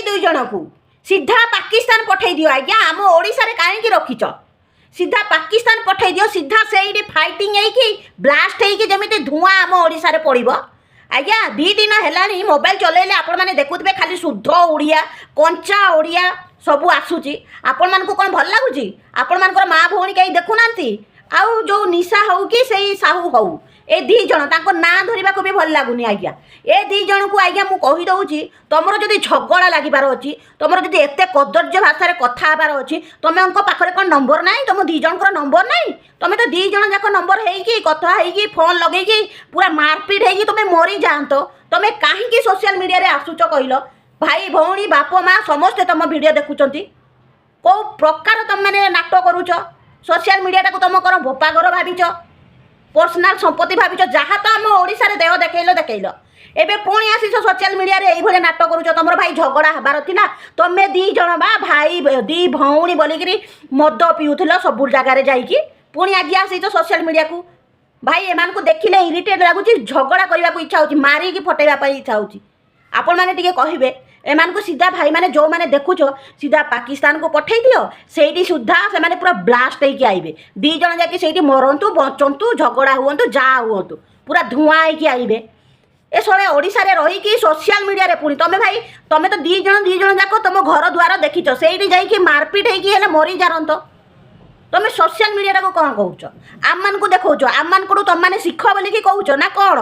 दुई जन को सीधा पाकिस्तान पठे दियो आज्ञा आम ओडिशा रे काहे की रखिछ सीधा पाकिस्तान पठे दियो सीधा से फाइटिंग है ब्लास्ट है जमी धुआं आम ओडिशा रे पड़िबो आज्ञा 2 दिन है मोबाइल चलेले आपण माने देखुथिबे खाली शुद्ध ओडिया कंचा ओडिया सबू आसूची आपण मानकु कोन भल लागुची आपण मानकर माँ भौणी कहीं देखु नांती आउ जो निशा हो कि सही साहू हो ए 2 जन तांको ना धरिबा को भी भल लागुनी आज्ञा ए 2 जन को आज्ञा मु कहि दउची तमरो जदी झगड़ा लागिबार अछि तमरो जदी एते कदर्य भाषा रे कथा हबार अछि तमे अंको पाखरे कोन नंबर नाही तम 2 जन को नंबर नाही तमे तो 2 जन जाको नंबर हेई कि कथा हेई कि फोन लगेई कि पूरा मारपीट हेई कि तमे मरी जांतो तमे काहे कि सोशल मीडिया रे आसुचो कहिलो भाई भौणी बाप माँ समस्ते तुम वीडियो देखुंट कौ प्रकार तुम मैंने नाटक करुच सोशल मीडिया टाक तुम कौन भोपाघर भाविच पर्सनाल संपत्ति भाविच जहाँ तो आम ओडिशा रे देह देखल एबे पुणी आसीस सोशल मीडिया रे एइभले नाटक करुच तुम भाई झगड़ा हबार थिला तमे 2 जन बा भाई 2 भौणी बोलिकी मद पिउथिल सब जगार जाइकी पुणी आज आसीस सोशल मीडिया को भाई एमान को देखिले इरिटेट लगुच झगड़ा करने को इच्छा होची मारिकी फटेवा इच्छा होची आपण माने टिके कहिबे एमान को सीधा भाई माने जो माने देखुछ सीधा पाकिस्तान को पठे दियो सेठी सुधा से माने पूरा ब्लास्ट होइकी आइबे 2 जन जाके सेठी मरंतु बचंतु झगड़ा हुअंतु जा हुअंतु पूरा धुआं होइकी आइबे ए सळे ओडिसा रे रही कि सोशल मीडिया रे पुणी तमे भाई तमे तो 2 जन जाको तुम घर द्वार देखिछ सेठी जाइकी मारपीट होइकी हेले मरी जारंत तमे सोशल मीडिया को कौन कहूछ आम मान को देखौछ आम मान को तुम माने शिख बोली कि कहूछ ना कौन